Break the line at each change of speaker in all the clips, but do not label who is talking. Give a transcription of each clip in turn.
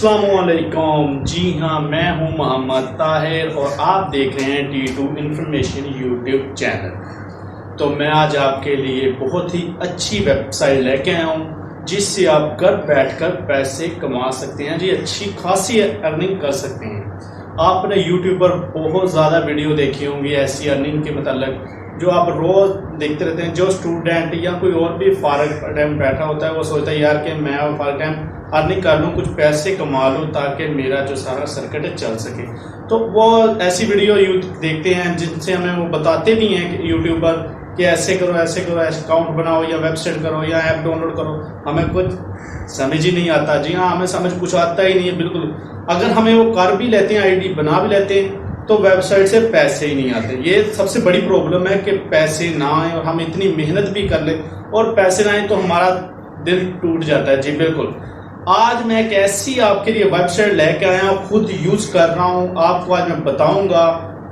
अस्सलामुअलैकुम। जी हाँ, मैं हूँ मोहम्मद ताहिर और आप देख रहे हैं T2 इन्फॉर्मेशन यूट्यूब चैनल। तो मैं आज आपके लिए बहुत ही अच्छी वेबसाइट लेके आया हूँ जिससे आप घर बैठकर पैसे कमा सकते हैं जी, अच्छी खासी अर्निंग कर सकते हैं। आपने यूट्यूब पर बहुत ज़्यादा वीडियो देखी होंगी ऐसी अर्निंग के मतलब जो आप रोज़ देखते रहते हैं। जो स्टूडेंट या कोई और भी फारग टाइम बैठा होता है वो सोचता है यार कि मैं फारग टाइम अर्निंग कर लूँ, कुछ पैसे कमा लूँ ताकि मेरा जो सारा सर्किट है चल सके। तो वो ऐसी वीडियो देखते हैं जिनसे हमें वो बताते भी हैं कि यूट्यूबर कि ऐसे करो ऐसे अकाउंट बनाओ या वेबसाइट करो या ऐप डाउनलोड करो। हमें कुछ समझ ही नहीं आता। जी हाँ, हमें समझ कुछ आता ही नहीं है बिल्कुल। अगर हमें वो कर भी लेते हैं, आईडी बना भी लेते हैं, तो वेबसाइट से पैसे ही नहीं आते। ये सबसे बड़ी प्रॉब्लम है कि पैसे ना आए और हम इतनी मेहनत भी कर ले और पैसे ना आए तो हमारा दिल टूट जाता है। जी बिल्कुल। आज मैं एक ऐसी आपके लिए वेबसाइट लेके आया हूँ, खुद यूज़ कर रहा हूँ। आपको आज मैं बताऊंगा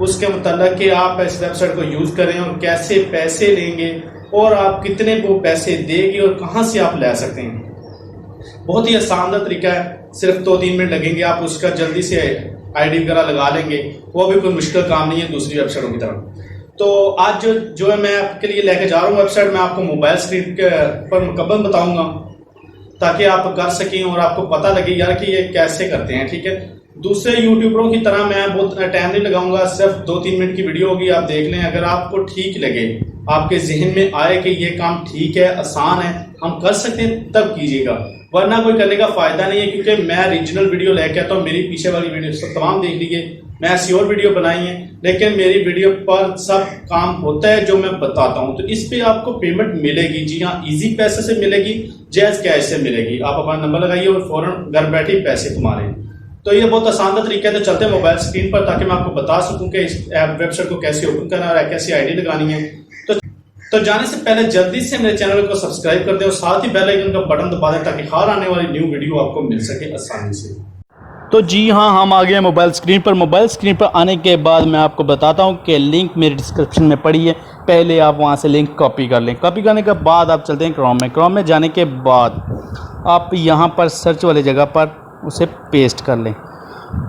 उसके मतलब कि आप इस वेबसाइट को यूज़ करें और कैसे पैसे लेंगे और आप कितने को पैसे देंगे और कहाँ से आप ले सकते हैं। बहुत ही आसान तरीका है, सिर्फ 2-3 मिनट लगेंगे। आप उसका जल्दी से आईडी वगैरह लगा लेंगे, वो भी कोई मुश्किल काम नहीं है दूसरी वेबसाइटों की तरह। तो आज जो है मैं आपके लिए लेके जा रहा हूँ वेबसाइट, मैं आपको मोबाइल स्क्रीन के पर मुकम्मल बताऊंगा ताकि आप कर सकें और आपको पता लगे यार कि ये कैसे करते हैं। ठीक है, दूसरे यूट्यूबरों की तरह मैं बहुत टाइम नहीं लगाऊंगा, सिर्फ 2-3 मिनट की वीडियो होगी। आप देख लें, अगर आपको ठीक लगे, आपके जहन में आए कि ये काम ठीक है, आसान है, हम कर सकते हैं, तब कीजिएगा, वरना कोई करने का फायदा नहीं है। क्योंकि मैं रीजनल वीडियो लेके आता हूँ, मेरी पीछे वाली वीडियो सब तमाम देख लीजिए, मैं ऐसी और वीडियो बनाई है, लेकिन मेरी वीडियो पर सब काम होता है जो मैं बताता हूँ। तो इस पे आपको पेमेंट मिलेगी। जी हाँ, इजी पैसे से मिलेगी, जैज कैश से मिलेगी। आप अपना नंबर लगाइए और फौरन घर बैठे पैसे कमा रहे हैं। तो ये बहुत आसान तरीका है। तो चलते हैं मोबाइल स्क्रीन पर ताकि मैं आपको बता सकूं कि इस वेबसाइट को कैसे ओपन करना है, कैसी आईडी लगानी है। तो जाने से पहले जल्दी से मेरे चैनल को सब्सक्राइब कर दें और साथ ही बेल आइकन का बटन दबा दें ताकि हर आने वाली न्यू वीडियो आपको मिल सके आसानी से।
तो जी हाँ, हम आ गए मोबाइल स्क्रीन पर। मोबाइल स्क्रीन पर आने के बाद मैं आपको बताता हूँ कि लिंक मेरे डिस्क्रिप्शन में पड़ी है। पहले आप वहाँ से लिंक कॉपी कर लें। कॉपी करने के बाद आप चलते हैं क्रोम में। क्रोम में जाने के बाद आप यहाँ पर सर्च वाली जगह पर उसे पेस्ट कर लें।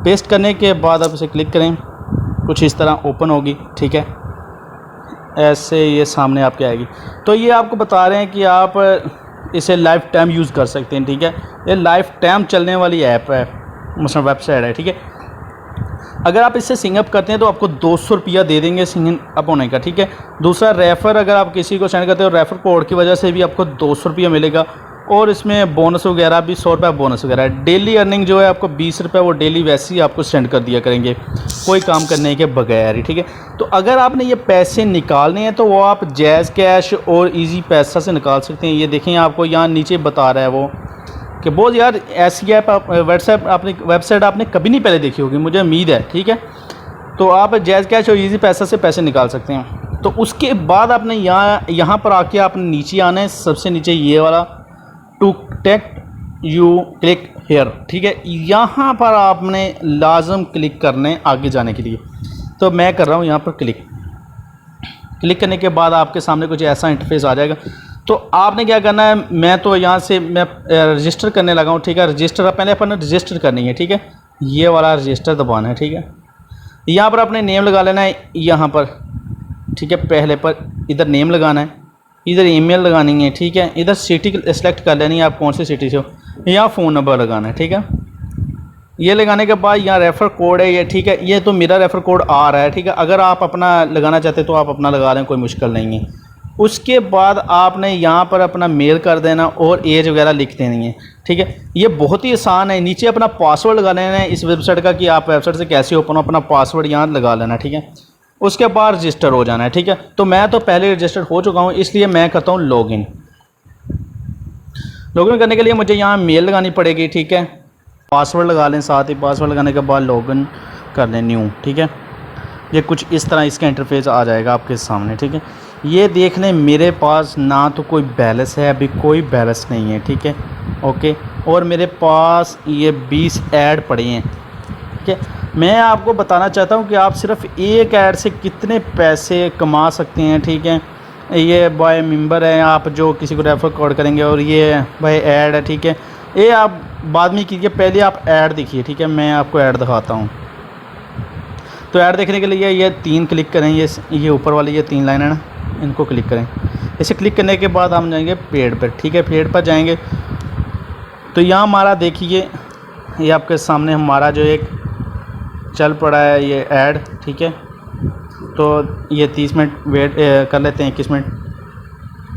पेस्ट करने के बाद आप उसे क्लिक करें, कुछ इस तरह ओपन होगी। ठीक है, ऐसे ये सामने आपके आएगी। तो ये आपको बता रहे हैं कि आप इसे लाइफ टाइम यूज़ कर सकते हैं। ठीक है, ये लाइफ टाइम चलने वाली ऐप है, मतलब वेबसाइट है। ठीक है, अगर आप इससे सिंग अप करते हैं तो आपको 200 रुपया दे देंगे सिंग अप होने का। ठीक है, दूसरा रेफ़र, अगर आप किसी को सेंड करते हो रेफ़र कोड की वजह से भी आपको 200 रुपया मिलेगा। और इसमें बोनस वगैरह भी 100 रुपये बोनस वगैरह है। डेली अर्निंग जो है आपको 20 रुपये वो डेली वैसे ही आपको सेंड कर दिया करेंगे, कोई काम करने के बगैर ही। ठीक है, तो अगर आपने ये पैसे निकालने हैं तो वो आप जैज़ कैश और इजी पैसा से निकाल सकते हैं। ये देखें, आपको यहाँ नीचे बता रहा है वो कि बहुत यार ऐसी ऐप वेबसाइट आपने कभी नहीं पहले देखी होगी, मुझे उम्मीद है। ठीक है, तो आप जैज़ कैश और इजी पैसा से पैसे निकाल सकते हैं। तो उसके बाद आपने यहाँ पर आके आपने नीचे आना है, सबसे नीचे ये वाला to take you click here. ठीक है, यहाँ पर आपने लाजम क्लिक करने आगे जाने के लिए। तो मैं कर रहा हूँ यहाँ पर क्लिक करने के बाद आपके सामने कुछ ऐसा इंटरफेस आ जाएगा। तो आपने क्या करना है, मैं तो यहाँ से मैं रजिस्टर करने लगा हूँ। ठीक है, रजिस्टर पहले अपन रजिस्टर करनी है। ठीक है, ये वाला रजिस्टर दबाना है। ठीक है, यहाँ पर अपने नेम लगा लेना है यहाँ पर। ठीक है, पहले पर इधर नेम लगाना है, इधर ईमेल लगानी है। ठीक है, इधर सिटी सेलेक्ट कर लेनी है, आप कौन सी सिटी से हो, यहाँ फ़ोन नंबर लगाना है। ठीक है, ये लगाने के बाद यहाँ रेफ़र कोड है ये। ठीक है, ये तो मेरा रेफ़र कोड आ रहा है। ठीक है, अगर आप अपना लगाना चाहते हैं तो आप अपना लगा लें, कोई मुश्किल नहीं है। उसके बाद आपने यहाँ पर अपना मेल कर देना और एज वगैरह लिख देनी है। ठीक है, ये बहुत ही आसान है। नीचे अपना पासवर्ड लगा लेना है इस वेबसाइट का कि आप वेबसाइट से कैसे ओपन हो, अपना पासवर्ड यहाँ लगा लेना। ठीक है, उसके बाद रजिस्टर हो जाना है। ठीक है, तो मैं तो पहले रजिस्टर हो चुका हूँ, इसलिए मैं करता हूँ लॉगिन। लॉगिन करने के लिए मुझे यहाँ मेल लगानी पड़ेगी। ठीक है, पासवर्ड लगा लें, साथ ही पासवर्ड लगाने के बाद लॉगिन कर लें न्यू। ठीक है, ये कुछ इस तरह इसका इंटरफेस आ जाएगा आपके सामने। ठीक है, ये देख लें, मेरे पास ना तो कोई बैलेंस है, अभी कोई बैलेंस नहीं है। ठीक है, ओके, और मेरे पास ये 20 ऐड पड़े हैं। ठीक है, मैं आपको बताना चाहता हूँ कि आप सिर्फ एक ऐड से कितने पैसे कमा सकते हैं। ठीक है, ये बाय मेंबर है, आप जो किसी को रेफर कोड करेंगे, और ये बाय ऐड है। ठीक है, ये आप बाद में कीजिए, पहले आप ऐड देखिए, ठीक है। मैं आपको ऐड दिखाता हूँ। तो ऐड देखने के लिए ये 3 क्लिक करें, ये ऊपर वाली ये 3 लाइन है ना, इनको क्लिक करें। इसे क्लिक करने के बाद हम जाएंगे पेड पर, ठीक है। पेड पर जाएंगे तो यहाँ हमारा देखिए, ये आपके सामने हमारा जो एक चल पड़ा है ये ऐड, ठीक है। तो ये 30 मिनट वेट कर लेते हैं, 21 मिनट।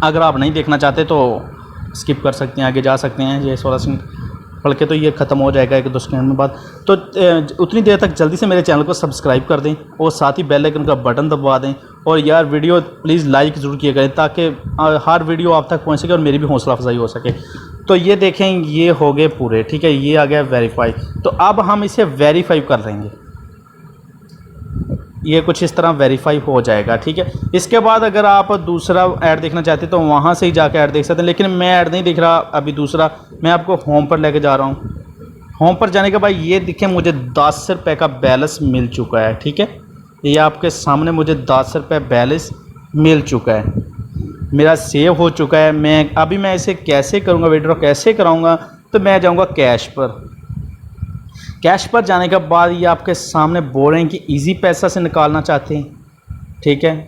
अगर आप नहीं देखना चाहते तो स्किप कर सकते हैं, आगे जा सकते हैं। ये 16 सेकंड पढ़ के तो ये ख़त्म हो जाएगा 1-2 सेकंड में बाद। तो उतनी देर तक जल्दी से मेरे चैनल को सब्सक्राइब कर दें और साथ ही बेल आइकन का बटन दबा दें। और यार वीडियो प्लीज़ लाइक ज़रूर किया करें ताकि हर वीडियो आप तक पहुँच सके और मेरी भी हौसला अफजाई हो सके। तो ये देखें, ये हो गए पूरे, ठीक है। ये आ गया वेरीफाई। तो अब हम इसे वेरीफाई कर लेंगे। ये कुछ इस तरह वेरीफाई हो जाएगा, ठीक है। इसके बाद अगर आप दूसरा ऐड देखना चाहते हैं तो वहाँ से ही जाकर ऐड देख सकते हैं, लेकिन मैं ऐड नहीं दिख रहा अभी दूसरा। मैं आपको होम पर लेके जा रहा हूँ। होम पर जाने के बाद ये देखें, मुझे 10 रुपये का बैलेंस मिल चुका है, ठीक है। ये आपके सामने मुझे 10 रुपये बैलेंस मिल चुका है, मेरा सेव हो चुका है। मैं इसे कैसे करूँगा, विड्रॉ कैसे कराऊँगा, तो मैं जाऊँगा कैश पर। कैश पर जाने के बाद ये आपके सामने बोल रहे हैं कि इजी पैसा से निकालना चाहते हैं, ठीक है।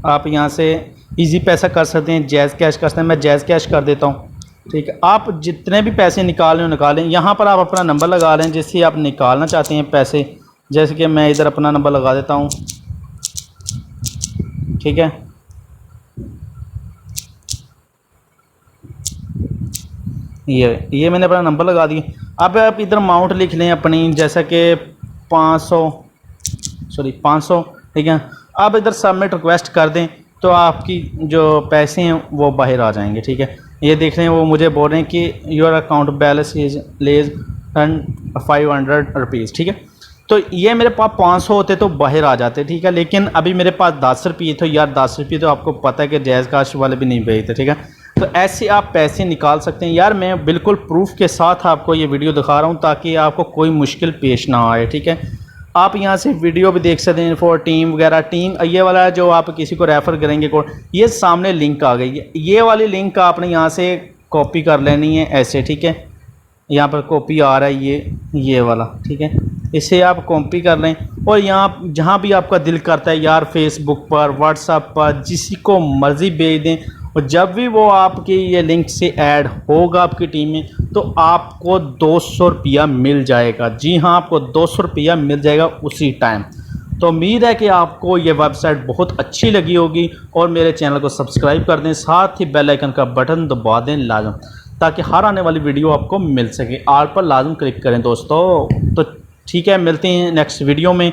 आप यहाँ से इजी पैसा कर सकते हैं, जैज़ कैश कर सकते हैं। मैं जैज़ कैश कर देता हूँ, ठीक है। आप जितने भी पैसे निकालें निकालें। यहाँ पर आप अपना नंबर लगा लें जिससे आप निकालना चाहते हैं पैसे। जैसे कि मैं इधर अपना नंबर लगा देता हूँ, ठीक है। ये मैंने अपना नंबर लगा दिया। अब आप इधर अमाउंट लिख लें अपनी, जैसा कि 500, ठीक है। अब इधर सबमिट रिक्वेस्ट कर दें तो आपकी जो पैसे हैं वो बाहर आ जाएंगे, ठीक है। ये देख रहे हैं, वो मुझे बोल रहे हैं कि your account balance is less 500 rupees, ठीक है। तो ये मेरे पास 500 होते तो बाहर आ जाते, ठीक है। लेकिन अभी मेरे पास 10 रुपये, तो यार 10 रुपये तो आपको पता है कि जायज़ काश वाले भी नहीं भेजते, ठीक है। तो ऐसे आप पैसे निकाल सकते हैं। यार मैं बिल्कुल प्रूफ के साथ आपको ये वीडियो दिखा रहा हूँ ताकि आपको कोई मुश्किल पेश ना आए, ठीक है। आप यहाँ से वीडियो भी देख सकते हैं फॉर टीम वगैरह। टीम ये वाला जो आप किसी को रेफ़र करेंगे कोड, ये सामने लिंक आ गई है। ये वाली लिंक आपने यहाँ से कॉपी कर लेनी है ऐसे, ठीक है। यहाँ पर कॉपी आ रहा है ये वाला, ठीक है। इसे आप कॉपी कर लें और यहाँ जहाँ भी आपका दिल करता है यार, फेसबुक पर, व्हाट्सएप पर, जिसी को मर्ज़ी भेज दें। और जब भी वो आपकी ये लिंक से ऐड होगा आपकी टीम में तो आपको 200 रुपया मिल जाएगा। जी हाँ, आपको 200 रुपया मिल जाएगा उसी टाइम। तो उम्मीद है कि आपको ये वेबसाइट बहुत अच्छी लगी होगी और मेरे चैनल को सब्सक्राइब कर दें, साथ ही बेल आइकन का बटन दबा दें लाजम, ताकि हर आने वाली वीडियो आपको मिल सके। आल पर लाजम क्लिक करें दोस्तों। तो ठीक है, मिलते हैं नेक्स्ट वीडियो में।